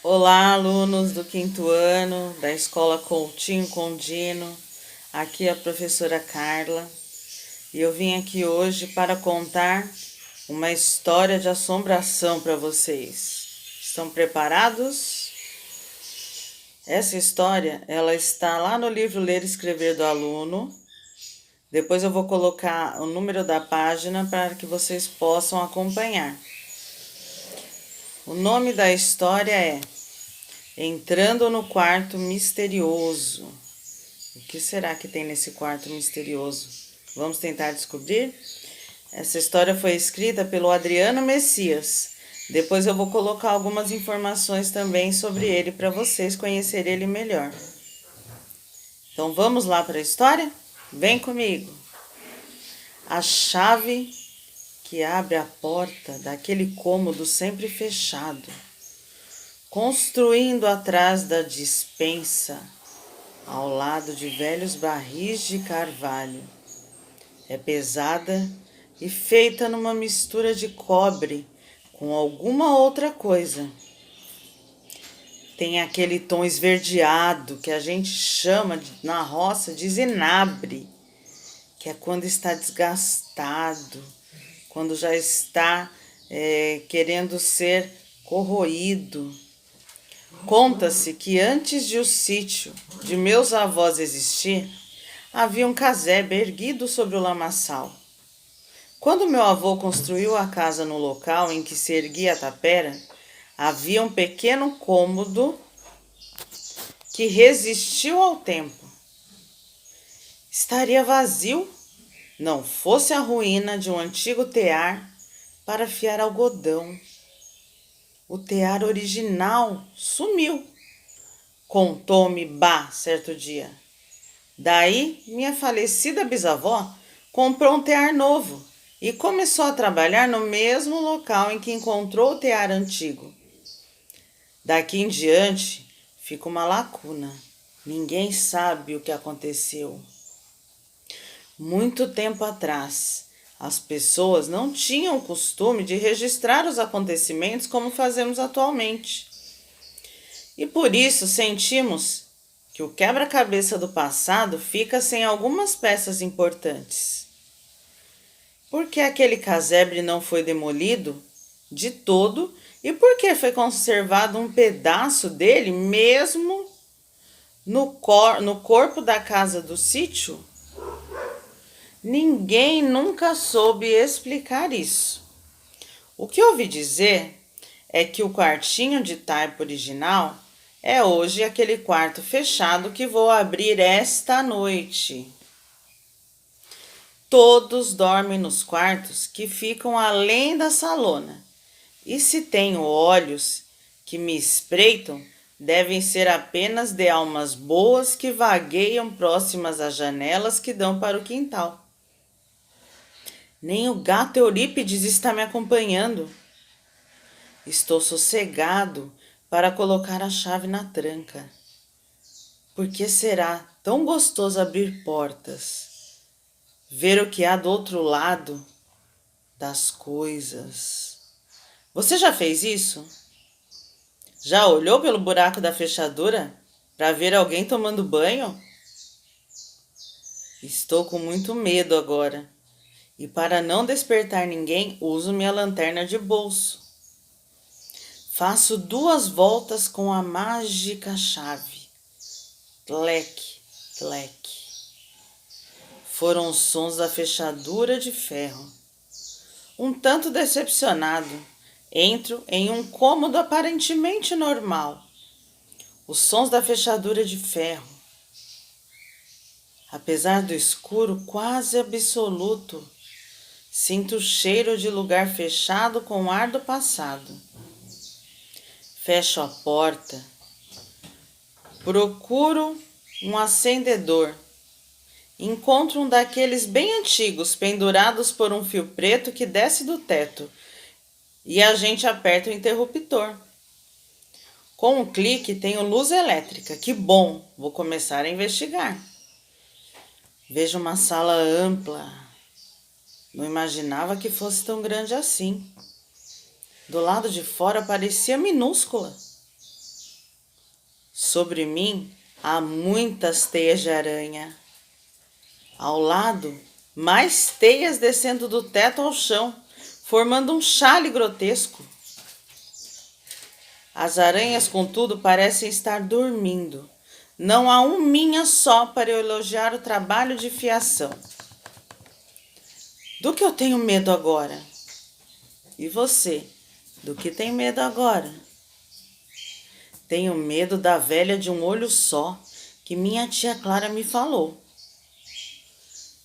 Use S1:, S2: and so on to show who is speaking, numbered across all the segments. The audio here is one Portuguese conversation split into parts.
S1: Olá, alunos do quinto ano da Escola Coutinho Condino. Aqui é a professora Carla e eu vim aqui hoje para contar uma história de assombração para vocês. Estão preparados? Essa história, ela está lá no livro Ler e Escrever do Aluno. Depois eu vou colocar o número da página para que vocês possam acompanhar. O nome da história é Entrando no Quarto Misterioso. O que será que tem nesse quarto misterioso? Vamos tentar descobrir? Essa história foi escrita pelo Adriano Messias. Depois eu vou colocar algumas informações também sobre ele para vocês conhecerem ele melhor. Então vamos lá para a história? Vem comigo! A chave que abre a porta daquele cômodo sempre fechado, construindo atrás da despensa, ao lado de velhos barris de carvalho. É pesada e feita numa mistura de cobre com alguma outra coisa. Tem aquele tom esverdeado que a gente chama na roça de zinabre, que é quando está desgastado, quando já está querendo ser corroído. Conta-se que antes de o sítio de meus avós existir, havia um casebre erguido sobre o lamaçal. Quando meu avô construiu a casa no local em que se erguia a tapera, havia um pequeno cômodo que resistiu ao tempo. Estaria vazio, não fosse a ruína de um antigo tear para fiar algodão. O tear original sumiu, contou-me Bá certo dia. Daí, minha falecida bisavó comprou um tear novo e começou a trabalhar no mesmo local em que encontrou o tear antigo. Daqui em diante, fica uma lacuna. Ninguém sabe o que aconteceu. Muito tempo atrás, as pessoas não tinham o costume de registrar os acontecimentos como fazemos atualmente. E por isso sentimos que o quebra-cabeça do passado fica sem algumas peças importantes. Por que aquele casebre não foi demolido de todo e por que foi conservado um pedaço dele mesmo no corpo da casa do sítio? Ninguém nunca soube explicar isso. O que ouvi dizer é que o quartinho de taipa original é hoje aquele quarto fechado que vou abrir esta noite. Todos dormem nos quartos que ficam além da salona. E se tenho olhos que me espreitam, devem ser apenas de almas boas que vagueiam próximas às janelas que dão para o quintal. Nem o gato Eurípides está me acompanhando. Estou sossegado para colocar a chave na tranca. Por que será tão gostoso abrir portas, ver o que há do outro lado das coisas? Você já fez isso? Já olhou pelo buraco da fechadura para ver alguém tomando banho? Estou com muito medo agora. E para não despertar ninguém, uso minha lanterna de bolso. Faço 2 voltas com a mágica chave. Tlec, tlec. Foram os sons da fechadura de ferro. Um tanto decepcionado, entro em um cômodo aparentemente normal. Os sons da fechadura de ferro. Apesar do escuro quase absoluto, sinto o cheiro de lugar fechado com o ar do passado. Fecho a porta. Procuro um acendedor. Encontro um daqueles bem antigos, pendurados por um fio preto que desce do teto. E a gente aperta o interruptor. Com um clique tenho luz elétrica. Que bom! Vou começar a investigar. Vejo uma sala ampla. Não imaginava que fosse tão grande assim. Do lado de fora parecia minúscula. Sobre mim há muitas teias de aranha. Ao lado, mais teias descendo do teto ao chão, formando um chale grotesco. As aranhas, contudo, parecem estar dormindo. Não há minha só para eu elogiar o trabalho de fiação. Do que eu tenho medo agora? E você, do que tem medo agora? Tenho medo da velha de um olho só, que minha tia Clara me falou.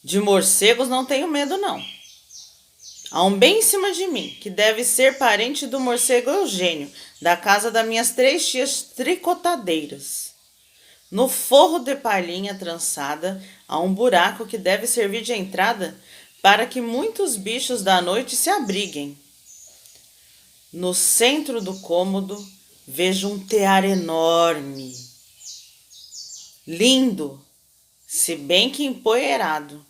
S1: De morcegos não tenho medo, não. Há um bem em cima de mim, que deve ser parente do morcego Eugênio, da casa das minhas 3 tias tricotadeiras. No forro de palhinha trançada, há um buraco que deve servir de entrada para que muitos bichos da noite se abriguem. No centro do cômodo, vejo um tear enorme, lindo, se bem que empoeirado,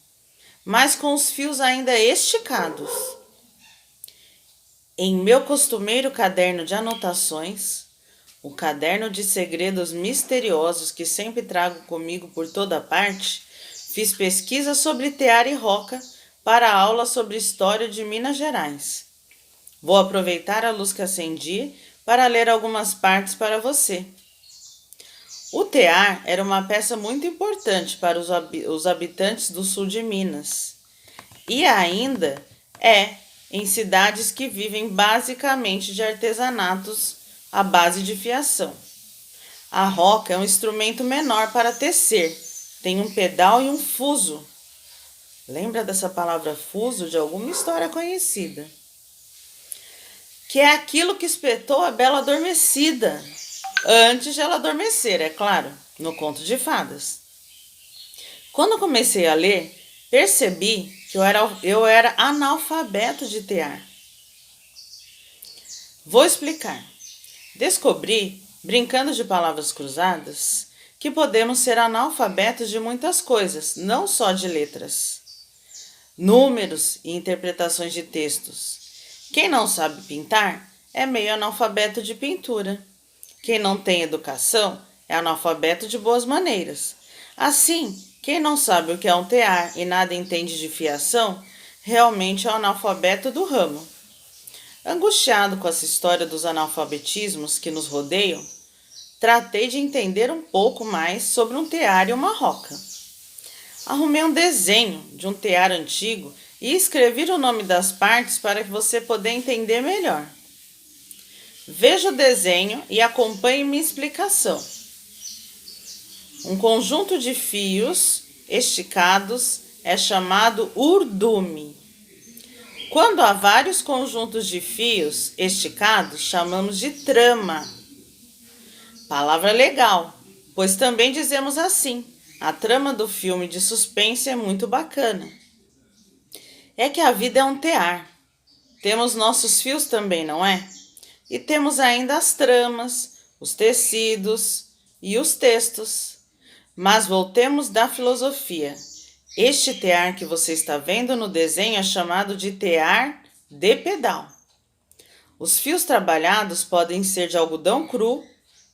S1: mas com os fios ainda esticados. Em meu costumeiro caderno de anotações, o caderno de segredos misteriosos que sempre trago comigo por toda parte, fiz pesquisa sobre tear e roca para a aula sobre história de Minas Gerais. Vou aproveitar a luz que acendi para ler algumas partes para você. O tear era uma peça muito importante para os habitantes do sul de Minas. E ainda é em cidades que vivem basicamente de artesanatos à base de fiação. A roca é um instrumento menor para tecer. Tem um pedal e um fuso. Lembra dessa palavra fuso de alguma história conhecida? Que é aquilo que espetou a Bela Adormecida. Antes de ela adormecer, é claro, no conto de fadas. Quando comecei a ler, percebi que eu era analfabeto de tear. Vou explicar. Descobri, brincando de palavras cruzadas, que podemos ser analfabetos de muitas coisas, não só de letras, números e interpretações de textos. Quem não sabe pintar é meio analfabeto de pintura. Quem não tem educação é analfabeto de boas maneiras. Assim, quem não sabe o que é um tear e nada entende de fiação, realmente é um analfabeto do ramo. Angustiado com essa história dos analfabetismos que nos rodeiam, tratei de entender um pouco mais sobre um tear e uma roca. Arrumei um desenho de um tear antigo e escrevi o nome das partes para que você possa entender melhor. Veja o desenho e acompanhe minha explicação. Um conjunto de fios esticados é chamado urdume. Quando há vários conjuntos de fios esticados, chamamos de trama. Palavra legal, pois também dizemos assim: a trama do filme de suspense é muito bacana. É que a vida é um tear. Temos nossos fios também, não é? E temos ainda as tramas, os tecidos e os textos. Mas voltemos da filosofia. Este tear que você está vendo no desenho é chamado de tear de pedal. Os fios trabalhados podem ser de algodão cru,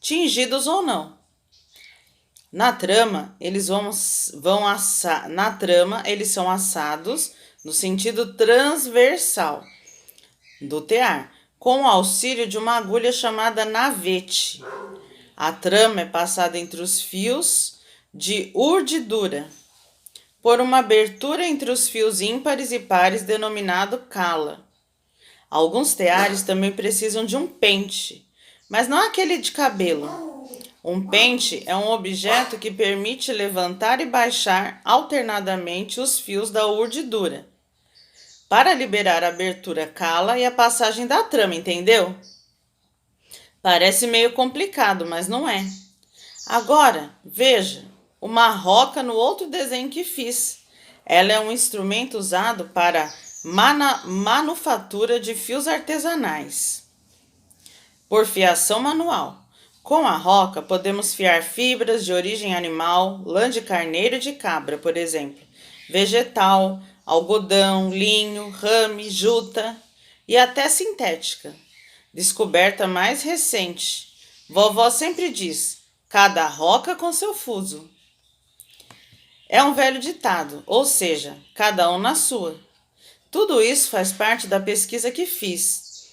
S1: tingidos ou não. Na trama, eles são assados no sentido transversal do tear, com o auxílio de uma agulha chamada navete. A trama é passada entre os fios de urdidura, por uma abertura entre os fios ímpares e pares denominado cala. Alguns teares também precisam de um pente, mas não aquele de cabelo. Um pente é um objeto que permite levantar e baixar alternadamente os fios da urdidura, para liberar a abertura cala e a passagem da trama, entendeu? Parece meio complicado, mas não é. Agora, veja uma roca no outro desenho que fiz. Ela é um instrumento usado para manufatura de fios artesanais, por fiação manual. Com a roca, podemos fiar fibras de origem animal, lã de carneiro e de cabra, por exemplo, vegetal, algodão, linho, rame, juta e até sintética. Descoberta mais recente. Vovó sempre diz cada roca com seu fuso. É um velho ditado, ou seja, cada um na sua. Tudo isso faz parte da pesquisa que fiz.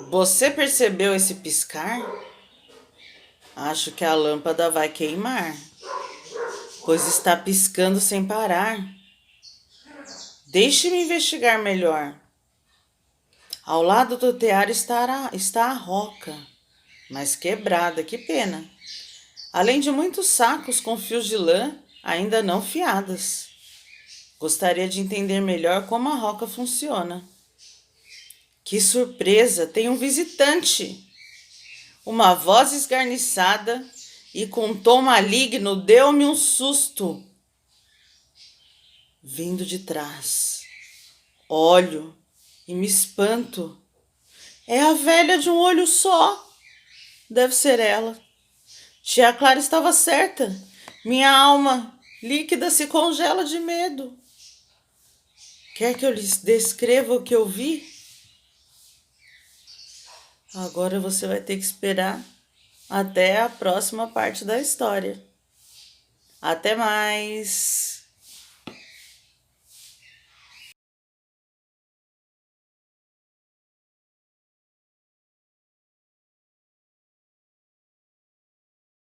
S1: Você percebeu esse piscar? Acho que a lâmpada vai queimar, pois está piscando sem parar. Deixe-me investigar melhor. Ao lado do tear está a roca, mas quebrada, que pena. Além de muitos sacos com fios de lã ainda não fiadas. Gostaria de entender melhor como a roca funciona. Que surpresa! Tem um visitante! Uma voz esgarniçada e com tom maligno deu-me um susto. Vindo de trás. Olho e me espanto. É a velha de um olho só. Deve ser ela. Tia Clara estava certa. Minha alma líquida se congela de medo. Quer que eu lhes descreva o que eu vi? Agora você vai ter que esperar até a próxima parte da história. Até mais!